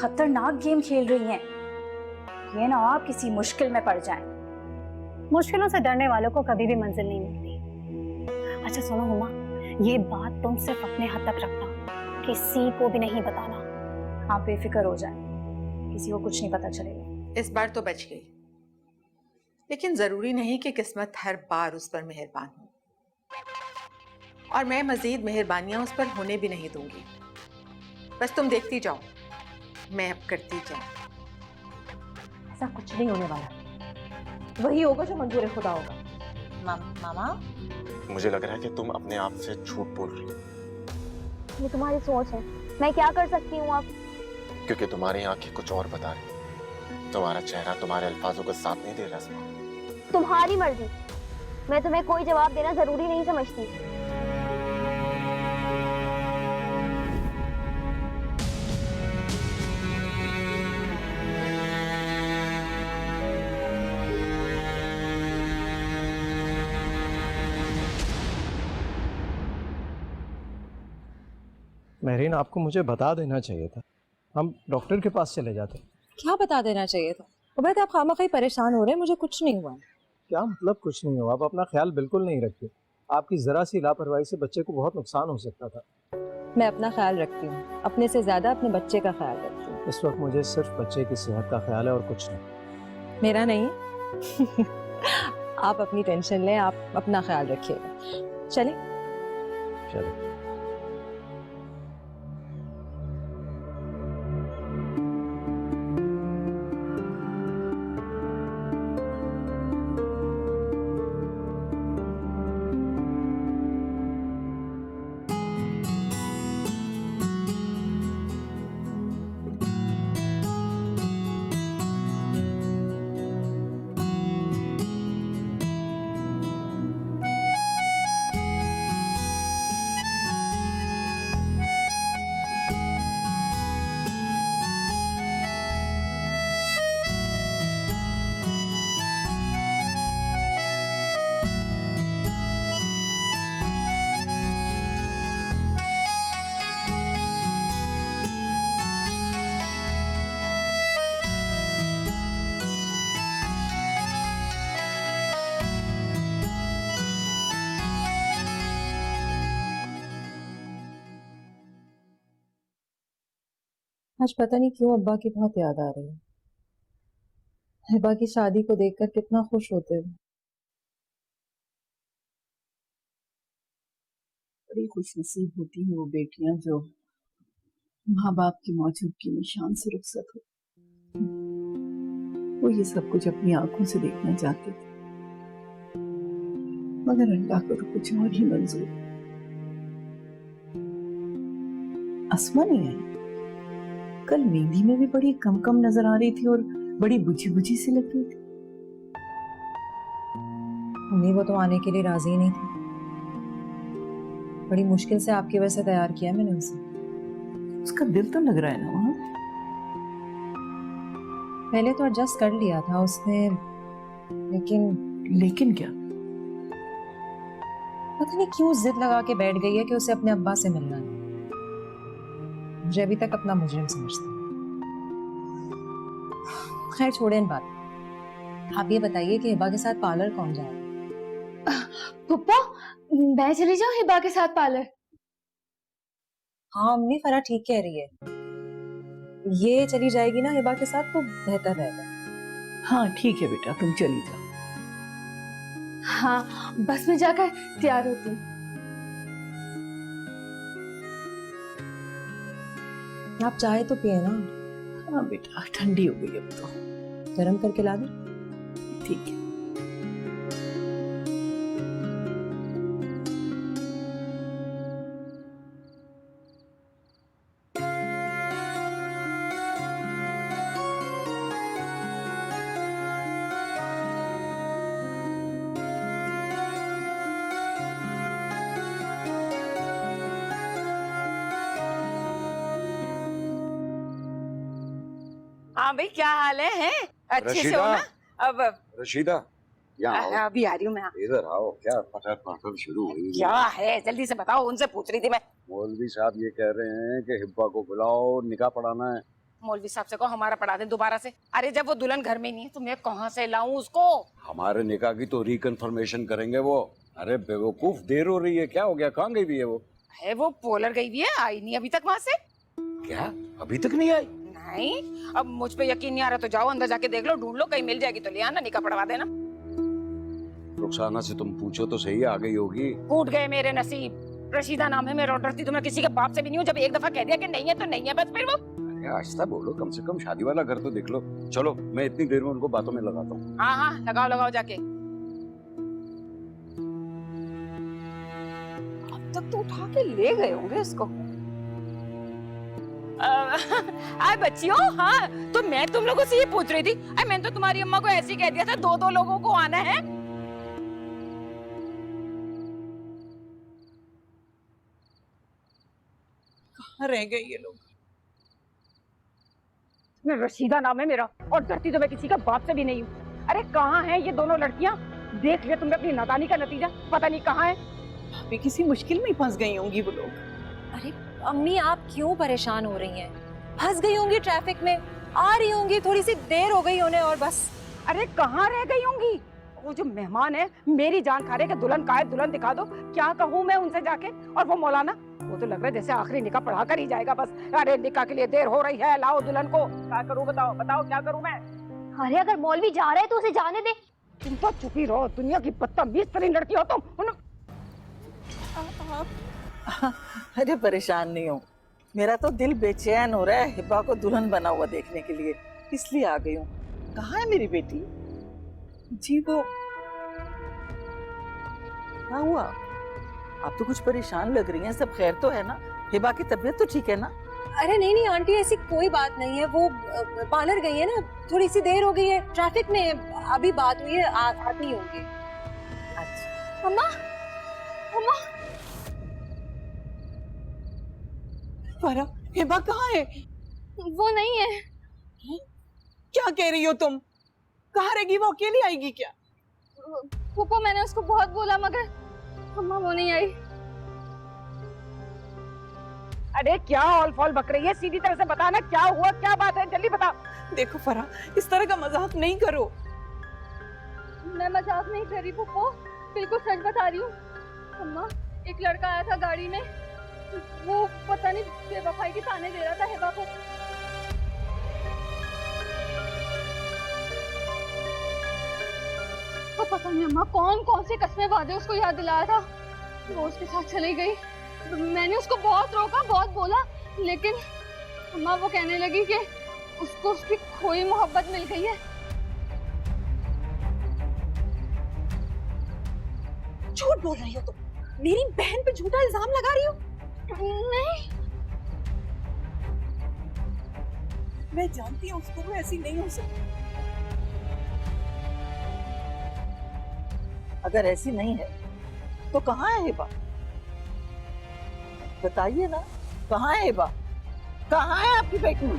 खतरनाक गेम खेल रही हैं। ये ना आप किसी मुश्किल में पड़ जाएं। मुश्किलों से डरने वालों को कभी भी मंजिल नहीं मिलती। अच्छा सुनो हुमा, ये बात तुम सिर्फ अपने हद तक रखना, किसी को भी नहीं बताना। आप बेफिक्र हो जाएं, किसी को कुछ नहीं पता चलेगा। इस बार तो बच गई, लेकिन जरूरी नहीं कि किस्मत हर बार उस पर मेहरबान हो, और मैं मजीद मेहरबानियां उस पर होने भी नहीं दूंगी। बस तुम देखती जाओ, मैं अब करती क्या। ऐसा कुछ नहीं होने वाला, वही होगा जो मंजूर खुदा होगा। मामा, मुझे लग रहा है कि तुम अपने आप से झूठ बोल रही हो। ये तुम्हारी सोच है, मैं क्या कर सकती हूँ अब? क्योंकि तुम्हारी आंखें कुछ और बता रही, तुम्हारा चेहरा तुम्हारे अल्फाजों का साथ नहीं दे रहा। तुम्हारी मर्जी, मैं तुम्हें कोई जवाब देना जरूरी नहीं समझती। महरीन, आपको मुझे बता देना चाहिए था, हम डॉक्टर के पास चले जाते। क्या बता देना चाहिए था? उबैद, आप खामखा परेशान हो रहे हैं, मुझे कुछ नहीं हुआ। क्या मतलब कुछ नहीं हुआ? आप अपना ख्याल बिल्कुल नहीं रखते। आपकी जरा सी लापरवाही से बच्चे को बहुत नुकसान हो सकता था। मैं अपना ख्याल रखती हूँ, अपने से ज्यादा अपने बच्चे का ख्याल रखती हूँ। इस वक्त मुझे सिर्फ बच्चे की सेहत का ख्याल है और कुछ नहीं। मेरा नहीं। आप अपनी टेंशन लें, आप अपना ख्याल रखिएगा। चलिए चलिए। आज पता नहीं क्यों अब्बा की बहुत याद आ रही है। हिबा की शादी को देखकर कितना खुश होते हैं। बड़ी खुशनसीब होती हैं वो बेटियां जो माँ बाप की मौजूदगी में शान से रुखसत हो। वो ये सब कुछ अपनी आंखों से देखना चाहते थे, मगर अल्लाह को तो कुछ और ही मंजूर। अस्मा नहीं आई कल, मेहंदी में भी बड़ी कम कम नजर आ रही थी और बड़ी बुझी बुझी सी लग रही थी। मम्मी, वो तो आने के लिए राजी नहीं थी। बड़ी मुश्किल से आपकी वजह से तैयार किया मैंने उसे। उसका दिल तो लग रहा है ना वहाँ। पहले तो एडजस्ट कर लिया था उसने, लेकिन क्या? पता नहीं क्यों जिद लगा के बैठ गई है कि उसे अपने अब्बा से मिलना है। मुझे अभी तक अपना मुजरिम समझती है। खैर छोड़े इन बात। आप ये बताइए कि हिबा के साथ पार्लर कौन जाएगा? पप्पा, मैं चली जाऊं हिबा के साथ पार्लर? हाँ अम्मी, फरा ठीक कह रही है। ये चली जाएगी ना हिबा के साथ तो बेहतर रहेगा। हाँ ठीक है बेटा, तुम चली जाओ। हाँ, बस में जाकर तैयार होती हूँ। आप चाय तो पिए ना। हाँ बेटा, ठंडी हो गई अब तो। गरम करके ला दे। ठीक है। हाँ भाई, क्या हाल है? अच्छे से हो ना? अब रशीदा, यहाँ आओ। अभी आ रही हूँ मैं। इधर आओ। क्या पटर पटर शुरू हुई? क्या है, जल्दी से बताओ। उनसे पूछ रही थी मैं। मौलवी साहब ये कह रहे हैं कि हिब्बा को बुलाओ, निकाह पढ़ाना है। मौलवी साहब से कहो हमारा पढ़ा दे दोबारा से। अरे जब वो दुल्हन घर में नहीं है तो मैं कहाँ से लाऊं उसको? हमारे निकाह की तो रिकन्फर्मेशन करेंगे वो। अरे बेवकूफ, देर हो रही है, क्या हो गया, कहाँ गई हुई है वो? है वो पोलर गई हुई है, आई नहीं अभी तक वहाँ से। क्या अभी तक नहीं आई? नहीं, अब मुझ पे यकीन नहीं आ रहा तो जाओ अंदर जाके देख लो, ढूंढ लो, कहीं मिल जाएगी तो ले आना, निकाह पढ़वा देना। रुखसाना से तुम पूछो तो सही, आ गई होगी। टूट गए मेरे नसीब। रशीदा नाम है मेरा, और डरती तो मैं किसी के बाप से भी नहीं हूँ। जब एक दफा कह दिया कि नहीं है तो नहीं है, बस फिर वो। अरे आहिस्ता बोलो, कम से कम शादी वाला घर तो देख लो। चलो मैं इतनी देर में उनको बातों में लगाता हूँ। हाँ हाँ, लगाओ लगाओ जाके। अब तक तो उठा के ले गए होंगे इसको। आए बच्चियों, हाँ तो मैं तुम लोगों से ये पूछ रही थी। मैंने तो तुम्हारी अम्मा को ऐसे ही कह दिया था, दो दो लोगों को आना है। कहाँ रह गए ये लोग? रशीदा नाम है मेरा, और डरती तो मैं किसी का बाप से भी नहीं हूँ। अरे कहाँ हैं ये दोनों लड़कियाँ? देख लिया तुमने अपनी नादानी का नतीजा, पता नहीं कहाँ है। अभी किसी मुश्किल में फंस गई होंगी वो लोग। अरे अम्मी, आप क्यों परेशान हो रही हैं? फंस गई होंगी ट्रैफिक में, आ रही होंगी, थोड़ी सी देर हो गई उन्हें और बस। अरे कहाँ रह गई होंगी? वो जो मेहमान है मेरी जान खा रहे कि दुल्हन का है, दुल्हन दिखा दो। क्या कहूँ मैं उनसे जाके? और वो मौलाना, वो तो लग रहा है जैसे आखिरी निकाह पढ़ा कर ही जाएगा बस। अरे निकाह के लिए देर हो रही है, लाओ दुल्हन को। क्या करूँ बताओ, बताओ क्या करूँ मैं? अरे अगर मौलवी जा रहे हैं तो उसे जाने दे। तुम तो चुप ही रहो, दुनिया की बदतमीज तरीन लड़की हो तुम। अरे परेशान नहीं हो, मेरा तो दिल बेचैन हो रहा है हिबा को दुल्हन बना हुआ देखने के लिए, इसलिए आ गई हूँ। कहाँ है मेरी बेटी? जी वो क्या हुआ? आप तो कुछ परेशान लग रही हैं, सब खैर तो है ना? हिबा की तबीयत तो ठीक है ना? अरे नहीं नहीं आंटी, ऐसी कोई बात नहीं है। वो पार्लर गई है ना, थोड़ी सी देर हो गई है ट्रैफिक में, अभी बात हुई है, आती होंगी। अच्छा अम्मा, अम्मा, फरा, हिबा कहाँ है? वो नहीं है। क्या कह रही हो तुम? कहाँ रहेगी वो? अकेली आएगी क्या? फूफो, मैंने उसको बहुत बोला मगर अम्मा वो नहीं आई। अरे क्या ऑल फॉल बक रही है? सीधी तरह से बताना क्या हुआ, क्या बात है, जल्दी बता। देखो फरा, इस तरह का मजाक नहीं करो। मैं मजाक नहीं कर रही फूफो, बिल्कुल सच बता रही हूँ। अम्मा, एक लड़का आया था गाड़ी में, वो पता नहीं बेवफाई के ताने दे रहा था हिबा को। तो पता नहीं अम्मा कौन कौन से कस्में वादे उसको याद दिलाया था, वो उसके साथ चली गई। मैंने उसको बहुत रोका, बहुत बोला, लेकिन अम्मा वो कहने लगी कि उसको उसकी खोई मोहब्बत मिल गई है। झूठ बोल रही हो तुम, मेरी बहन पे झूठा इल्जाम लगा रही हो। नहीं, मैं जानती हूँ उसको, वो ऐसी नहीं हो सकती। अगर ऐसी नहीं है तो कहाँ है हिबा? बताइए ना, कहाँ है हिबा? कहाँ है आपकी बेटी?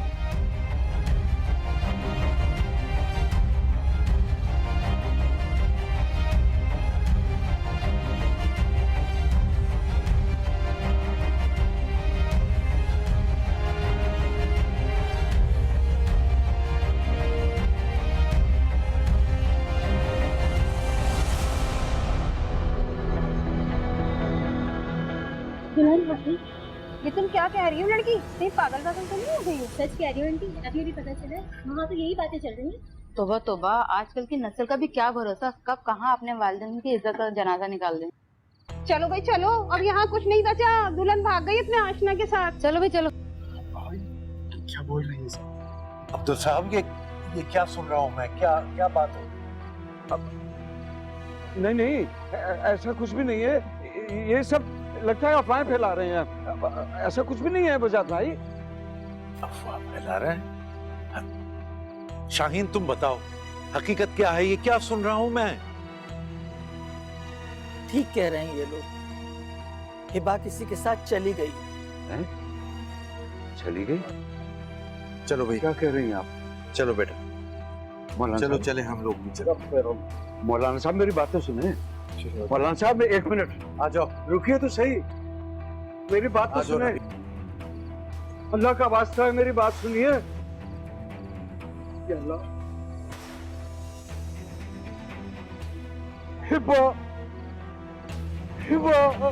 ये तुम क्या कह रही हो लड़की? कहीं पागल वागल तो नहीं हो गई हो? सच कह रही हो आंटी, अभी अभी पता चला। वहाँ तो यही बातें चल रही हैं। तोबा तोबा, आजकल की नस्ल का भी क्या भरोसा, कब कहाँ अपने वालिदैन की इज्जत का जनाजा निकाल दें। चलो भाई चलो, अब यहाँ कुछ नहीं बचा, दुल्हन भाग गई अपने आशना के साथ। चलो भाई चलो। क्या बोल रही है साहब? अब्दुल साहब, ये क्या सुन रहा हूँ मैं? क्या क्या बात हो? नहीं नहीं, ऐसा कुछ भी नहीं है, ये सब लगता है अफवाहें फैला रहे हैं। ऐसा कुछ भी नहीं है बजात भाई। अफवाह फैला रहे हैं? शाहीन तुम बताओ, हकीकत क्या है? ये क्या सुन रहा हूं मैं? ठीक कह रहे हैं ये लोग, हिबा किसी के साथ चली गई हैं? चली गई? चलो भाई, क्या कह रही हैं आप? चलो बेटा, मौलाना चलो साहब, चले हम लोग भी चलो। मौलाना साहब मेरी बात तो सुने। मौलाना साहब एक मिनट आ जाओ, रुकिए तो सही, मेरी बात तो आ जाओ सुने। ना। अल्लाह का वास्ता है, मेरी बात सुनिए। या अल्लाह। हिबा, हिबा।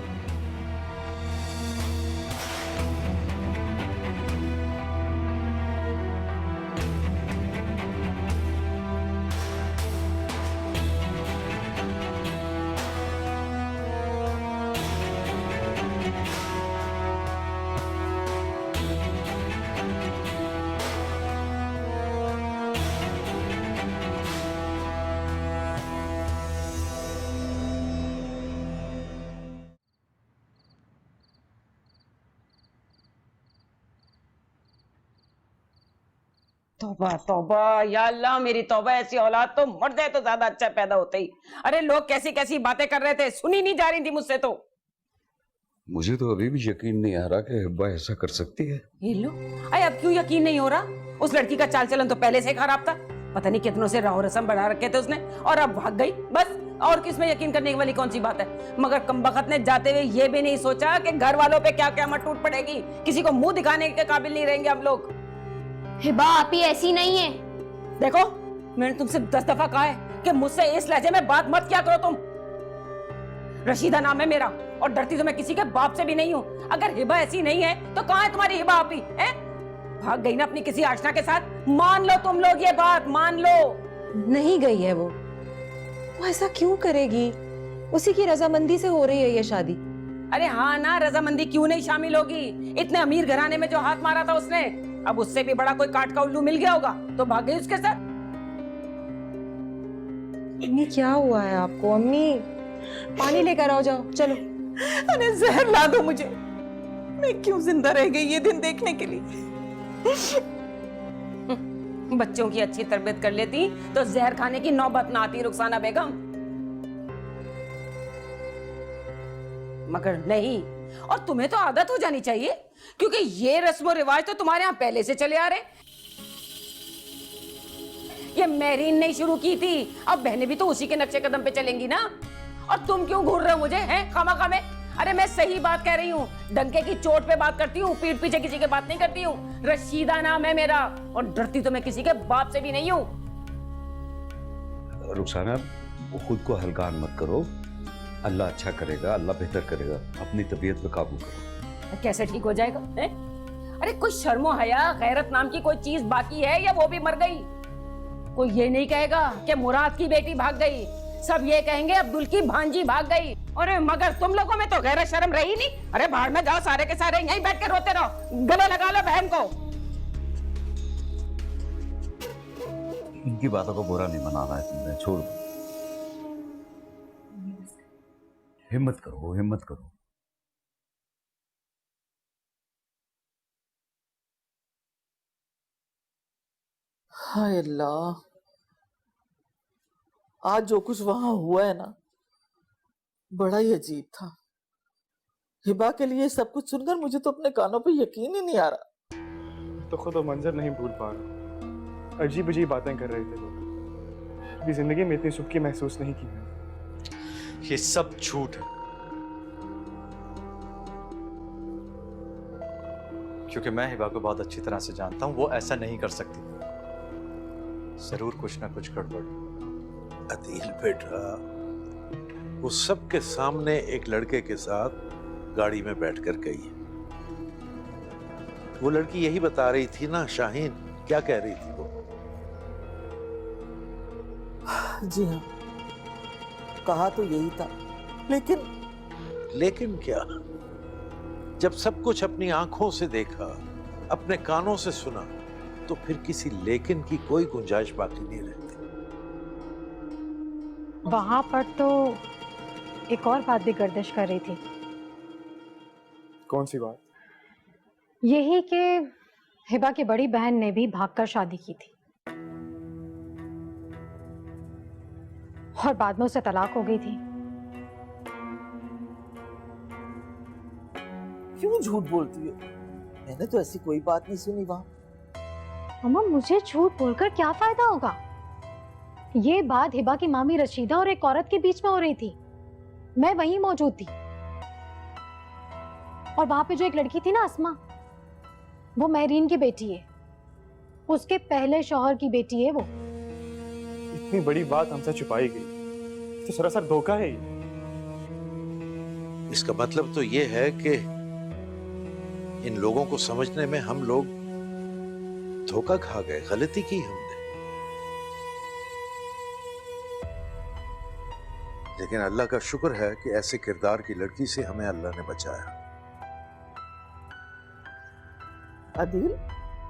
तौबा तौबा, या अल्लाह मेरी तौबा, ऐसी औलाद तो मर जाए तो ज्यादा अच्छा पैदा होता ही। अरे लोग कैसी कैसी बातें कर रहे थे, सुनी नहीं जा रही थी मुझसे तो। मुझे तो अभी भी यकीन नहीं आ रहा कि हिब्बा ऐसा कर सकती है। ये लो, अरे अब क्यों यकीन नहीं हो रहा? उस लड़की का चाल चलन तो पहले से खराब था, पता नहीं कितनों से राह रस्म बढ़ा रखे थे उसने, और अब भाग गई बस। और किसमें यकीन करने वाली कौन सी बात है? मगर कमबख्त ने जाते हुए ये भी नहीं सोचा कि घर वालों पे क्या क्या मत टूट पड़ेगी, किसी को मुंह दिखाने के काबिल नहीं रहेंगे हम लोग। हिबा आप ही ऐसी नहीं है। देखो मैंने तुमसे 10 दफा कहा है कि मुझसे इस लहजे में बात मत किया करो तुम। रशीदा नाम है मेरा और डरती तो मैं किसी के बाप से भी नहीं हूँ। अगर हिबा ऐसी नहीं है तो कहाँ है तुम्हारी हिबा आपी है? भाग गई ना अपनी किसी आशना के साथ। मान लो तुम लोग ये बात, मान लो। नहीं गई है वो ऐसा क्यों करेगी? उसी की रजामंदी से हो रही है ये शादी। अरे हाँ ना, रजामंदी क्यों नहीं शामिल होगी? इतने अमीर घराने में जो हाथ मारा था उसने, अब उससे भी बड़ा कोई काट का उल्लू मिल गया होगा तो भाग गई उसके साथ। अम्मी क्या हुआ है आपको? अम्मी पानी लेकर आओ, जाओ चलो। अरे जहर ला दो मुझे, मैं क्यों जिंदा रह गई ये दिन देखने के लिए? बच्चों की अच्छी तरबियत कर लेती तो जहर खाने की नौबत ना आती रुखसाना बेगम। मगर नहीं, और तुम्हें तो आदत हो जानी चाहिए, क्योंकि ये रस्म रिवाज तो तुम्हारे यहाँ पहले से चले आ रहे। ये मेरीन ने शुरू की थी, अब बहनें भी तो उसी के नक्शे कदम पे चलेंगी ना। और तुम क्यों घूर रहे हो मुझे हैं खामा में? अरे मैं सही बात कह रही हूँ, डंके की चोट पे बात करती हूँ, पीठ पीछे किसी की बात नहीं करती हूँ। रशीदा नाम है मेरा और डरती तो मैं किसी के बाप से भी नहीं हूँ। रुखसाना, खुद को हल्कान मत करो, अल्लाह अच्छा करेगा, अल्लाह बेहतर करेगा। अपनी तबीयत पे काबू करो। कैसे ठीक हो जाएगा है? अरे कोई शर्मो हया गैरत नाम की कोई चीज बाकी है या वो भी मर गई? कोई ये नहीं कहेगा कि मुराद की बेटी भाग गई, सब ये कहेंगे अब्दुल की भांजी भाग गई। अरे मगर तुम लोगों में तो गैरत शर्म रही नहीं। अरे बाहर में जाओ, सारे के सारे यहीं बैठ के रोते रहो, गले लगा लो बहन को। इनकी बातों को बुरा नहीं मनाना है तुमने, छोड़ दो। हिम्मत करो, हिम्मत करो। हाय अल्लाह, आज जो कुछ वहां हुआ है ना, बड़ा ही अजीब था। हिबा के लिए सब कुछ सुनकर मुझे तो अपने कानों पे यकीन ही नहीं आ रहा। तो खुद वो मंजर नहीं भूल पा रहा, अजीब अजीब बातें कर रहे थे लोग। कभी जिंदगी में इतनी सुख की महसूस नहीं की मैंने। ये सब झूठ है, क्योंकि मैं हिबा को बहुत अच्छी तरह से जानता हूँ, वो ऐसा नहीं कर सकती। जरूर कुछ ना कुछ गड़बड़। अदील बेटा, वो सबके सामने एक लड़के के साथ गाड़ी में बैठकर गई है। वो लड़की यही बता रही थी ना शाहीन, क्या कह रही थी वो? जी हाँ, कहा तो यही था, लेकिन क्या? जब सब कुछ अपनी आंखों से देखा, अपने कानों से सुना, तो फिर किसी लेकिन की कोई गुंजाइश बाकी नहीं रहती। वहां पर तो एक और बात भी गर्दिश कर रही थी। कौन सी बात? यही कि हिबा की बड़ी बहन ने भी भागकर शादी की थी और बाद में उसे तलाक हो गई थी। क्यों झूठ बोलती हो? मैंने तो ऐसी कोई बात नहीं सुनी वहां। अम्मा, मुझे झूठ बोलकर क्या फायदा होगा? ये बात हिबा की मामी रशीदा और एक औरत के बीच में हो रही थी, मैं वहीं मौजूद थी। और वहां पे जो एक लड़की थी ना, अस्मा, वो महरीन की बेटी है उसके पहले शौहर की बेटी है वो। इतनी बड़ी बात हमसे छुपाई गई तो सरासर धोखा है ये। इसका मतलब तो ये है कि इन लोगों को समझने में हम लोग धोखा खा गए, गलती की हमने। लेकिन अल्लाह का शुक्र है कि ऐसे किरदार की लड़की से हमें अल्लाह ने बचाया। अदील,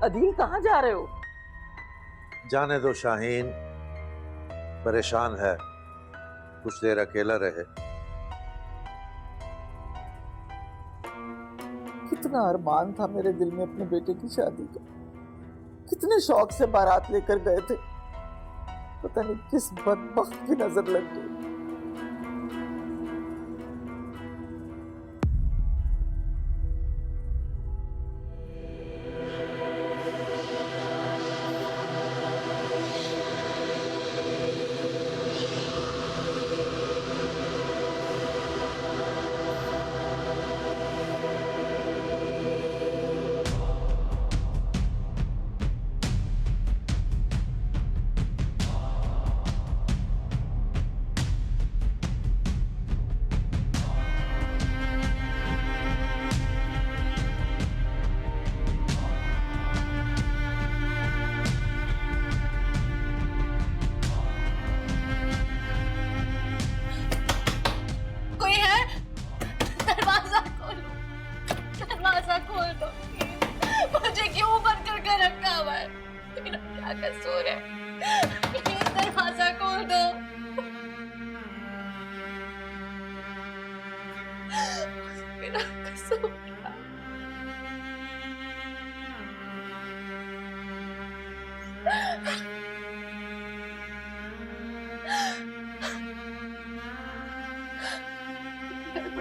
अदील कहाँ जा रहे हो? जाने दो शाहीन, परेशान है, कुछ देर अकेला रहे। कितना अरमान था मेरे दिल में अपने बेटे की शादी का, कितने शौक से बारात लेकर गए थे, पता नहीं किस बदबख्त की नजर लग गई।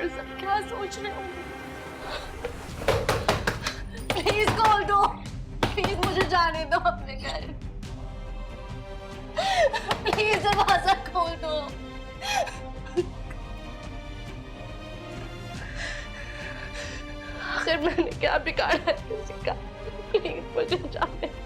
सब क्या सोच रहे होंगे? प्लीज खोल दो, प्लीज मुझे जाने दो अपने घर, प्लीज दरवाजा खोल दो। आखिर मैंने क्या बिगाड़ा है किसी का? प्लीज मुझे जाने।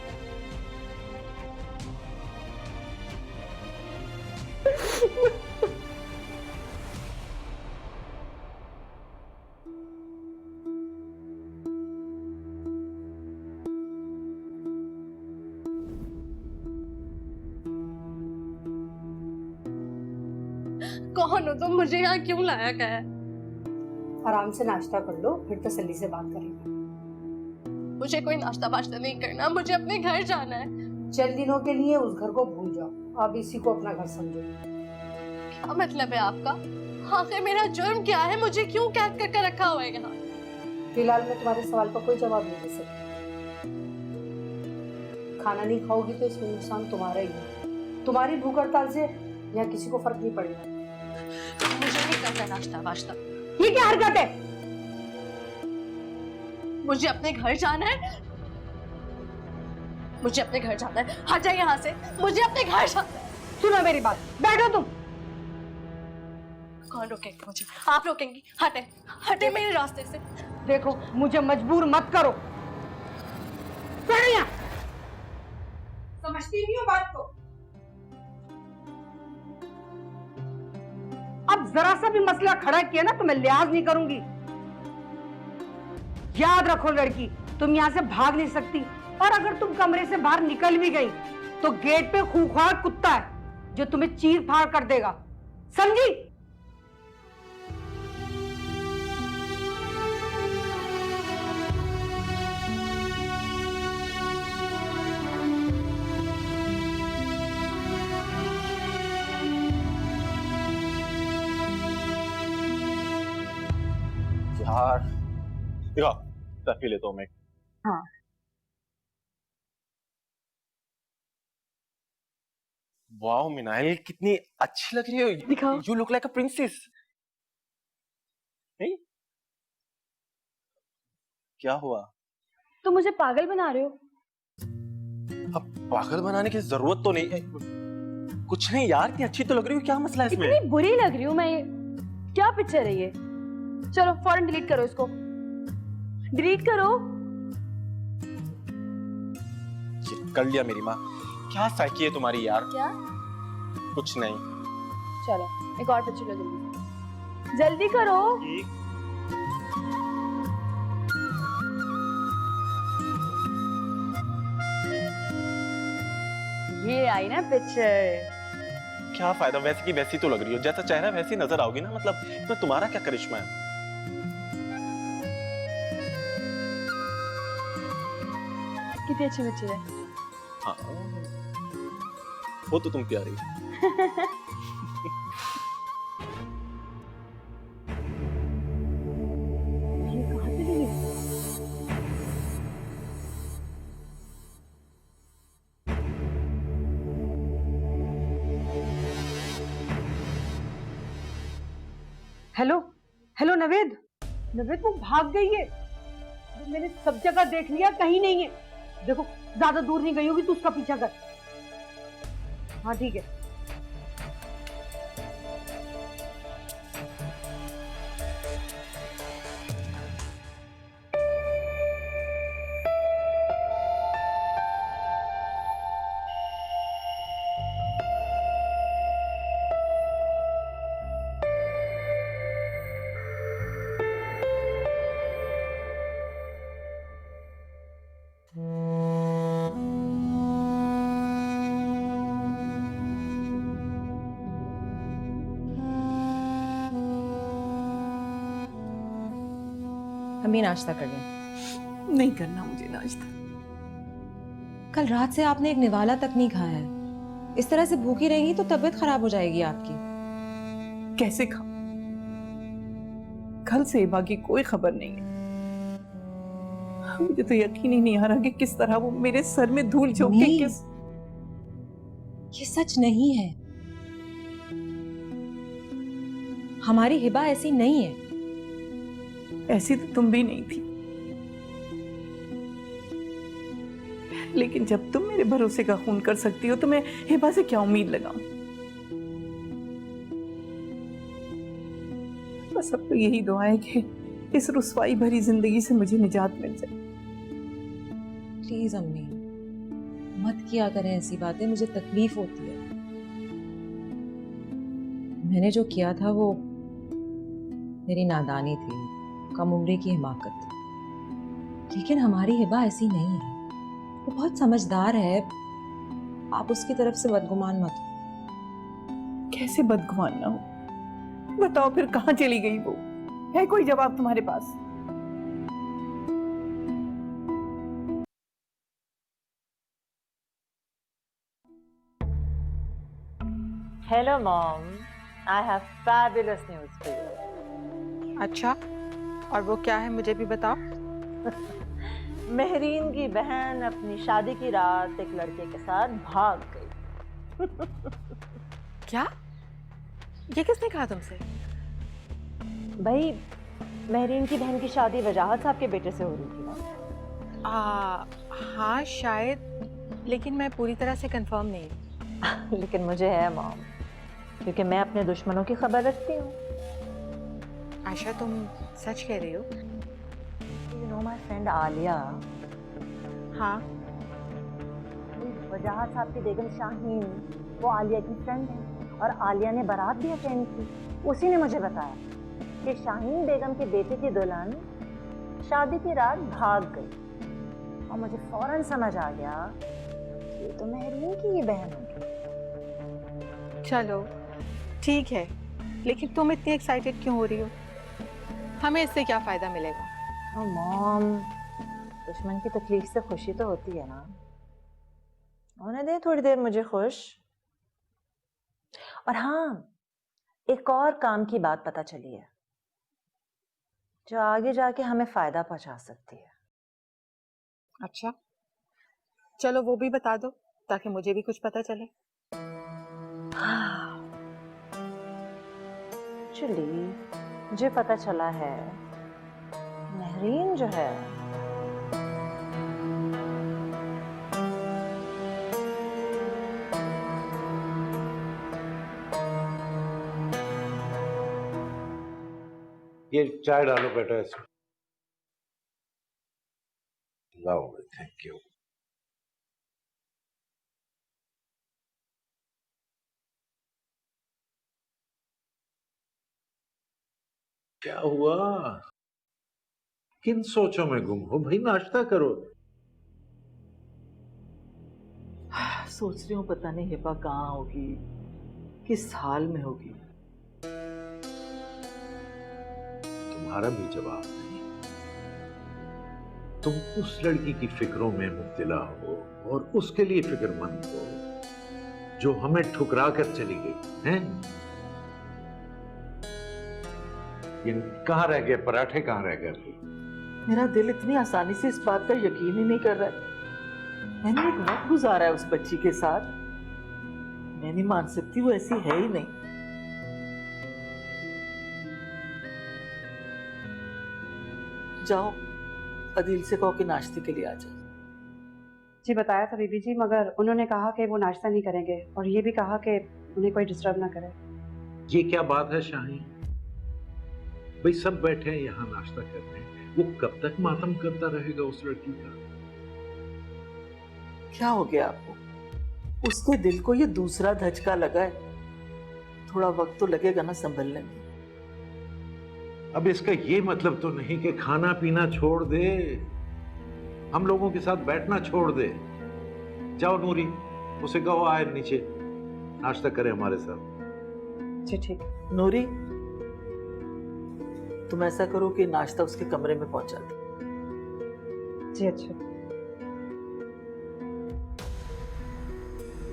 कौन हो तुम? मुझे यहाँ क्यों लाया गया है? आराम से नाश्ता कर लो, फिर तसल्ली से बात करेंगे। मुझे कोई नाश्ता वाश्ता नहीं करना, मुझे अपने घर जाना है। चंद दिनों के लिए उस घर को भूल जाओ, अब इसी को अपना घर समझो। क्या मतलब है आपका? आखिर मेरा जुर्म क्या है? मुझे क्यों कैद करके रखा हुआ है यहाँ? फिलहाल मैं तुम्हारे सवाल का कोई जवाब नहीं दे सकती। खाना नहीं खाओगी तो इसमें नुकसान तुम्हारा ही है। तुम्हारी भूख हड़ताल से यहाँ किसी को फर्क नहीं पड़ेगा। मुझे नहीं करना नाश्ता वाश्ता। ये क्या हरकत है? मुझे अपने घर जाना है, मुझे अपने घर जाना है। हट जाए यहाँ से, मुझे अपने घर जाना है। सुनो मेरी बात, बैठो तुम। कौन रोकेगा मुझे? आप रोकेंगी? हटे, हटे मेरे रास्ते से। देखो, मुझे मजबूर मत करो। बैठो यहाँ। समझती नहीं हो बात को? अब जरा सा भी मसला खड़ा किया ना तो मैं लिहाज नहीं करूंगी। याद रखो लड़की, तुम यहाँ से भाग नहीं सकती, और अगर तुम कमरे से बाहर निकल भी गई तो गेट पे खूंखार कुत्ता है जो तुम्हें चीर फाड़ कर देगा, समझी? यार देखो, कॉफी लेता हूँ मैं। हाँ। वाओ मिनाइल, कितनी अच्छी लग रही हो। दिखाओ। You look like a princess. नहीं? क्या हुआ? तुम मुझे पागल बना रहे हो। अब पागल बनाने की जरूरत तो नहीं है। कुछ नहीं यार, इतनी अच्छी तो लग रही हो, क्या मसला है इसमें? इतनी बुरी लग रही हूँ मैं? ये क्या पिक्चर है ये? चलो फौरन डिलीट करो इसको, डिलीट करो। ये कर लिया मेरी माँ। क्या साइकी है तुम्हारी यार? क्या? कुछ नहीं। चलो एक और पिक्चर लो, जल्दी जल्दी करो। ये आई ना पिक्चर। क्या फायदा, वैसी की वैसी तो लग रही हो, जैसा चेहरा वैसी नजर आओगी ना, मतलब इसमें तुम्हारा क्या करिश्मा है? कितनी अच्छी पिक्चर है। हाँ, वो तो तुम प्यारी। हेलो हेलो नवेद, नवेद वो भाग गई है। मैंने सब जगह देख लिया, कहीं नहीं है। देखो ज्यादा दूर नहीं गई होगी, तू उसका पीछा कर। हाँ ठीक है। हम ही नाश्ता कर लें। नहीं करना मुझे नाश्ता। कल रात से आपने एक निवाला तक नहीं खाया है। इस तरह से भूखी रहेंगी तो तबीयत खराब हो जाएगी आपकी। कैसे खाऊं? कल से हिबा की कोई खबर नहीं है। मुझे तो यकीन ही नहीं आ रहा कि किस तरह वो मेरे सर में धूल झोंक के किस। ये सच नहीं है। हमारी हिबा ऐसी नहीं है। ऐसी तो तुम भी नहीं थी, लेकिन जब तुम मेरे भरोसे का खून कर सकती हो तो मैं हिबा से क्या उम्मीद लगाऊं? बस अब तो यही दुआ है कि इस रुसवाई भरी जिंदगी से मुझे निजात मिल जाए। प्लीज अम्मी मत किया करें ऐसी बातें, मुझे तकलीफ होती है। मैंने जो किया था वो मेरी नादानी थी, कम उम्र की हिमाकत थी। लेकिन हमारी हिबा ऐसी नहीं है, वो बहुत समझदार है। आप उसकी तरफ से बदगुमान मत हो। कैसे बदगुमान ना हो? बताओ फिर कहाँ चली गई वो? है कोई जवाब तुम्हारे पास? Hello, Mom. I have fabulous news for you. अच्छा, और वो क्या है मुझे भी बताओ। मेहरीन की बहन अपनी शादी की रात एक लड़के के साथ भाग गई। क्या? ये किसने कहा तुमसे? भाई, मेहरीन की बहन की शादी वजाहत साहब के बेटे से हो रही थी ना? हाँ शायद, लेकिन मैं पूरी तरह से कंफर्म नहीं। लेकिन मुझे है मॉम, क्योंकि मैं अपने दुश्मनों की खबर रखती हूँ। आशा तुम सच कह रही हो? You know my friend Alia? हाँ। वजाहत साहब की बेगम शाहीन, वो आलिया की फ्रेंड है और आलिया ने बारात भी अटेंड की। उसी ने मुझे बताया कि शाहीन बेगम के बेटे की दुल्हन शादी की रात भाग गई और मुझे फौरन समझ आ गया ये तो मेहरीन की ही बहन होगी। चलो ठीक है, लेकिन तुम इतनी एक्साइटेड क्यों हो रही हो? हमें इससे क्या फायदा मिलेगा? ओ मॉम, दुश्मन की तकलीफ से खुशी तो होती है ना। होने दे थोड़ी देर मुझे खुश। और हाँ, एक और काम की बात पता चली है जो आगे जाके हमें फायदा पहुंचा सकती है। अच्छा, चलो वो भी बता दो ताकि मुझे भी कुछ पता चले। एक्चुअली मुझे पता चला है मेहरीन जो है ये चाय डालो बेटा इसमें। लाओ, थैंक यू। क्या हुआ? किन सोचों में गुम हो भाई? नाश्ता करो। सोच रही हूँ पता नहीं हिबा कहाँ होगी, किस हाल में होगी। तुम्हारा भी जवाब नहीं। तुम उस लड़की की फिक्रों में मुब्तला हो और उसके लिए फिक्रमंद हो जो हमें ठुकरा कर चली गई हैं। ये कहाँ रह गए पराठे? कहाँ रह गए? मेरा दिल इतनी आसानी से इस बात का यकीन ही नहीं कर रहा है। मैंने एक वक्त गुजारा है उस बच्ची के साथ, मैं नहीं मान सकती वो ऐसी है ही नहीं। जाओ अदील से कहो कि नाश्ते के लिए आ जाए। जी बताया था बीबी जी, मगर उन्होंने कहा कि वो नाश्ता नहीं करेंगे और ये भी कहा कि उन्हें कोई डिस्टर्ब ना करे। ये क्या बात है शाहीन? भाई सब बैठे हैं यहाँ नाश्ता करने, वो कब तक मातम करता रहेगा उस लड़की का? क्या हो गया आपको? उसके दिल को ये दूसरा धचका लगा है, थोड़ा वक्त तो लगेगा ना संभलने में। अब इसका ये मतलब तो नहीं कि खाना पीना छोड़ दे, हम लोगों के साथ बैठना छोड़ दे। जाओ नूरी, उसे कहो आए नीचे नाश्ता करे हमारे साथ। जी ठीक। नूरी तुम ऐसा करो कि नाश्ता उसके कमरे में पहुंचा दो। जी अच्छा।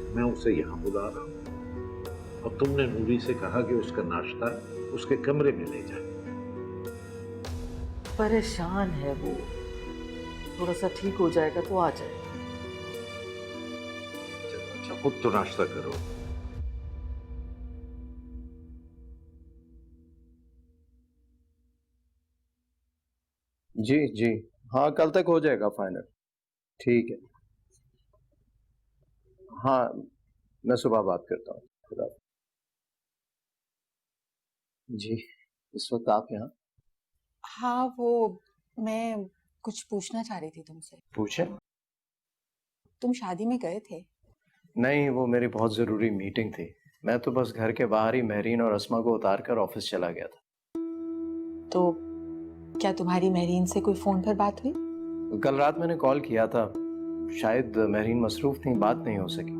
मैं उसे यहाँ बुला रहा हूँ और तुमने नूरी से कहा कि उसका नाश्ता उसके कमरे में ले जाए। परेशान है वो, थोड़ा सा ठीक हो जाएगा तो आ जाएगा। चलो अच्छा, खुद तो नाश्ता करो। जी जी हाँ, कल तक हो जाएगा फाइनल। ठीक है, हाँ मैं सुबह बात करता हूँ। खुदा। जी इस वक्त आप यहाँ? हाँ वो मैं कुछ पूछना चाह रही थी तुमसे। पूछे। तुम शादी में गए थे? नहीं, वो मेरी बहुत जरूरी मीटिंग थी। मैं तो बस घर के बाहर ही महरीन और अस्मा को उतार कर ऑफिस चला गया था। तो क्या तुम्हारी महरीन से कोई फोन पर बात हुई? कल रात मैंने कॉल किया था, शायद महरीन मसरूफ थी, बात नहीं हो सकी।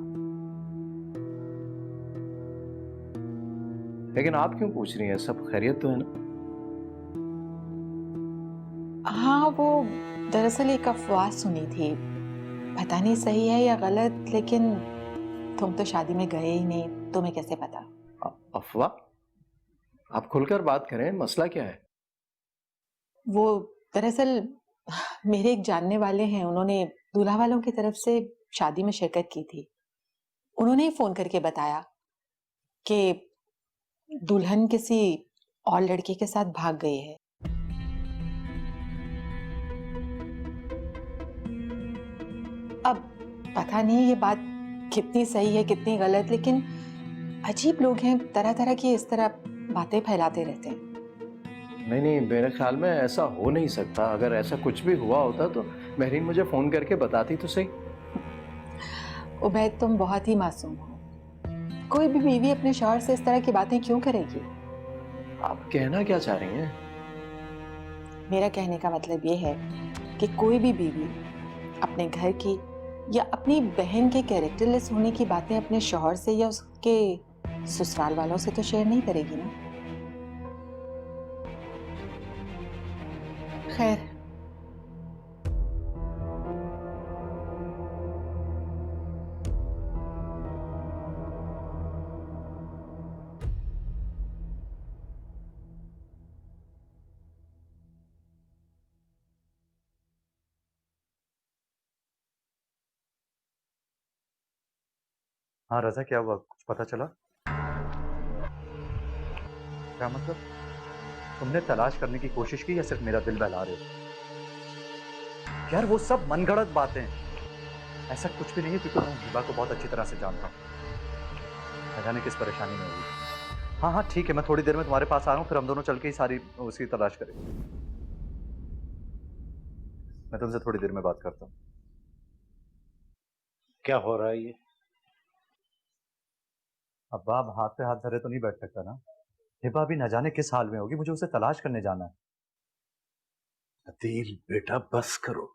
लेकिन आप क्यों पूछ रही हैं? सब खैरियत तो है ना? हाँ वो दरअसल एक अफवाह सुनी थी, पता नहीं सही है या गलत, लेकिन तुम तो शादी में गए ही नहीं, तुम्हें कैसे पता? अफवाह? आप खुलकर बात करें, मसला क्या है? वो दरअसल मेरे एक जानने वाले हैं, उन्होंने दूल्हा वालों की तरफ से शादी में शिरकत की थी। उन्होंने ही फोन करके बताया कि दुल्हन किसी और लड़के के साथ भाग गई है। अब पता नहीं ये बात कितनी सही है कितनी गलत, लेकिन अजीब लोग हैं, तरह तरह की इस तरह बातें फैलाते रहते हैं। नहीं नहीं, मेरे ख्याल में ऐसा हो नहीं सकता। अगर ऐसा कुछ भी हुआ होता तो महरीन मुझे फोन करके बताती तो सही। उबैद तुम बहुत ही मासूम हो, कोई भी बीवी अपने शौहर से इस तरह की बातें क्यों करेगी? आप कहना क्या चाह रही हैं? मेरा कहने का मतलब ये है कि कोई भी बीवी अपने घर की या अपनी बहन के कैरेक्टरलेस होने की बातें अपने शौहर से या उसके ससुराल वालों से तो शेयर नहीं करेगी ना। खैर हाँ रजा, क्या हुआ? कुछ पता चला? क्या मतलब? तुमने तलाश करने की कोशिश की या सिर्फ मेरा दिल बहला रहे हो? यार वो सब मनगढ़ंत बातें हैं, ऐसा कुछ भी नहीं है, क्योंकि मैं हिबा को बहुत अच्छी तरह से जानता हूँ। न जाने किस परेशानी में होगी। हाँ हाँ ठीक है, मैं थोड़ी देर में तुम्हारे पास आ रहा हूँ, फिर हम दोनों चल के ही सारी उसकी तलाश करेंगे। मैं तुमसे थोड़ी देर में बात करता हूँ। क्या हो रहा है ये? अब्बा, आप हाथ पे हाथ धरे तो नहीं बैठ सकता ना? हिबा भी न जाने किस हाल में होगी, मुझे उसे तलाश करने जाना है। अदील बेटा बस करो,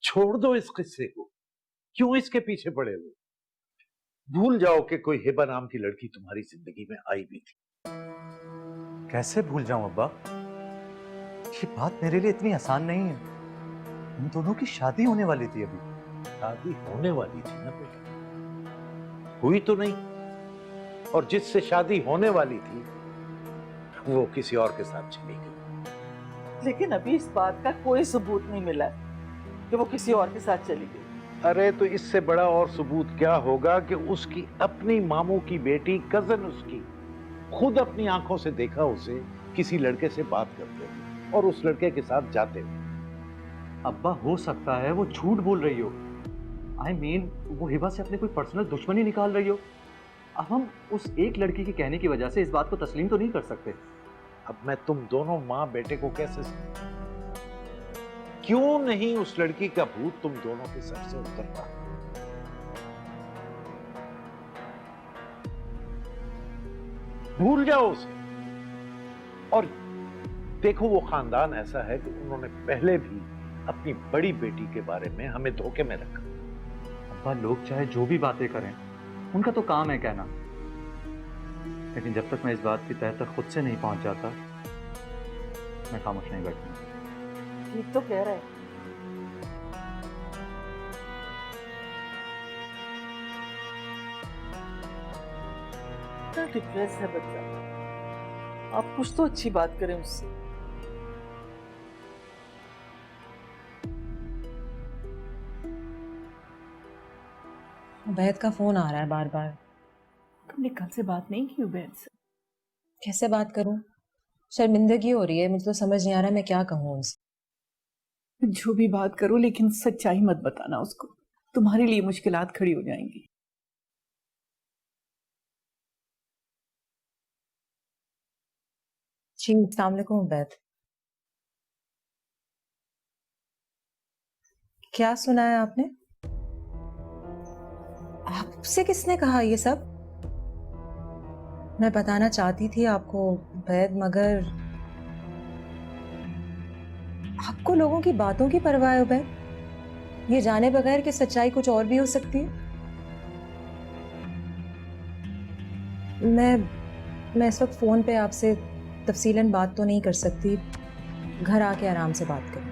छोड़ दो इस किस्से को, क्यों इसके पीछे पड़े हुए? भूल जाओ कि कोई हिबा नाम की लड़की तुम्हारी जिंदगी में आई भी थी। कैसे भूल जाऊं अब्बा? ये बात मेरे लिए इतनी आसान नहीं है। हम दोनों की शादी होने वाली थी अभी। शादी होने वाली थी ना बेटा, हुई तो नहीं, और जिससे शादी होने वाली थी वो किसी और के साथ चली गई। लेकिन अभी इस बात का कोई सबूत नहीं मिला है कि वो किसी और के साथ चली गई। अरे तो इससे बड़ा और सबूत क्या होगा कि उसकी अपनी मामू की बेटी, कजन उसकी, खुद अपनी आंखों से देखा उसे किसी लड़के से बात करते हुए और उस लड़के के साथ जाते हुए। अब्बा हो सकता है वो झूठ बोल रही हो। I mean, वो हिबा से अपने कोई पर्सनल दुश्मनी निकाल रही हो। अब हम उस एक लड़की के कहने की वजह से इस बात को तस्लीम तो नहीं कर सकते। अब मैं तुम दोनों माँ बेटे को कैसे समझाऊं? क्यों नहीं उस लड़की का भूत तुम दोनों के सर से उतर रहा? भूल जाओ उसे, और देखो वो खानदान ऐसा है कि उन्होंने पहले भी अपनी बड़ी बेटी के बारे में हमें धोखे में रखा। अब्बा लोग चाहे जो भी बातें करें, उनका तो काम है कहना, लेकिन जब तक मैं इस बात की तह तक खुद से नहीं पहुंच जाता, मैं खामोश नहीं बैठूंगा। ठीक तो कह रहा है। डिप्रेस है बच्चा, आप कुछ तो अच्छी बात करें उससे। उबैद का फोन आ रहा है बार बार। तुमने कल से बात नहीं की उबैद से? कैसे बात करूं? शर्मिंदगी हो रही है, मुझे तो समझ नहीं आ रहा मैं क्या कहूं उनसे। जो भी बात करो लेकिन सच्चाई मत बताना उसको, तुम्हारे लिए मुश्किलात खड़ी हो जाएंगी। जी अस्सलाम वालेकुम उबैद। क्या सुना है आपने? आपसे किसने कहा ये सब? मैं बताना चाहती थी आपको उबैद, मगर आपको लोगों की बातों की परवाह है उबैद, ये जाने बगैर कि सच्चाई कुछ और भी हो सकती है। मैं इस वक्त फोन पे आपसे तफसीलन बात तो नहीं कर सकती, घर आके आराम से बात करें।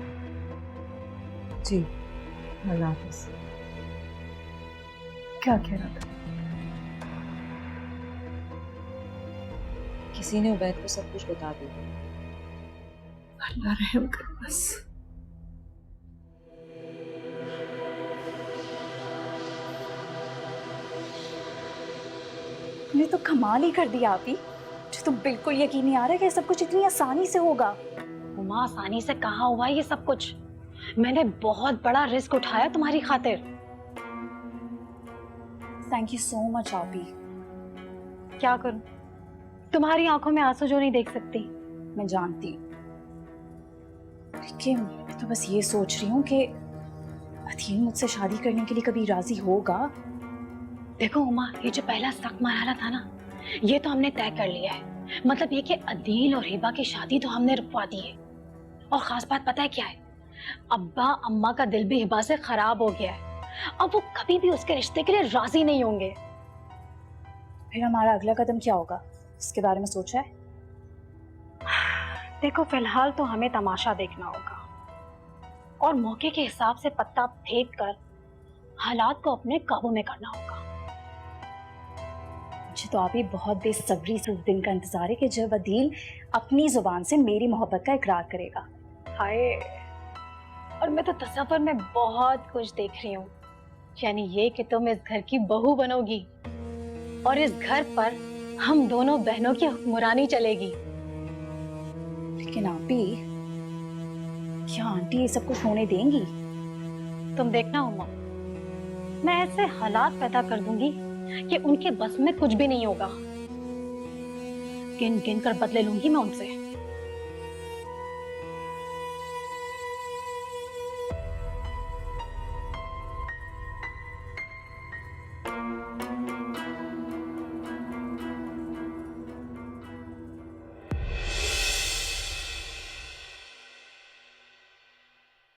जी अल्लाह हाफ़िज़। क्या कह रहा था? किसी ने उबैद को सब कुछ बता दिया। अल्लाह रहम कर बस। तुमने तो कमाल ही कर दिया आप ही, मुझे तो बिल्कुल यकीन नहीं आ रहा कि सब कुछ इतनी आसानी से होगा। उमा आसानी से कहाँ हुआ ये सब कुछ? मैंने बहुत बड़ा रिस्क उठाया तुम्हारी खातिर। थैंक यू सो मच आप ही। क्या करूं? तुम्हारी आंखों में आंसू जो नहीं देख सकती। मैं जानती हूँ, लेकिन मैं तो बस ये सोच रही हूँ कि अदील मुझसे शादी करने के लिए कभी राजी होगा। देखो उमा, ये जो पहला सख्त मरहला था ना, ये तो हमने तय कर लिया है। मतलब ये कि अदील और हिबा की शादी तो हमने रुकवा दी है। और खास बात पता है क्या है? अब्बा अम्मा का दिल भी हिबा से खराब हो गया है। अब वो कभी भी उसके रिश्ते के लिए राजी नहीं होंगे। फिर हमारा अगला कदम क्या होगा, इसके बारे में सोचा है? देखो फिलहाल तो हमें तमाशा देखना होगा और मौके के हिसाब से पत्ता फेंक कर हालात को अपने काबू में करना होगा। मुझे तो आप ही बहुत बेसब्री से उस दिन का इंतजार है कि जब अदील अपनी जुबान से मेरी मोहब्बत का इकरार करेगा। हाय, और मैं तो तस्वीर में बहुत कुछ देख रही हूँ, यानी ये कि तुम इस घर की बहू बनोगी और इस घर पर हम दोनों बहनों की हुक्मरानी चलेगी। लेकिन आप ही, क्या आंटी ये सब कुछ होने देंगी? तुम देखना उमा, मैं ऐसे हालात पैदा कर दूंगी कि उनके बस में कुछ भी नहीं होगा। गिन गिन कर बदले लूंगी मैं उनसे।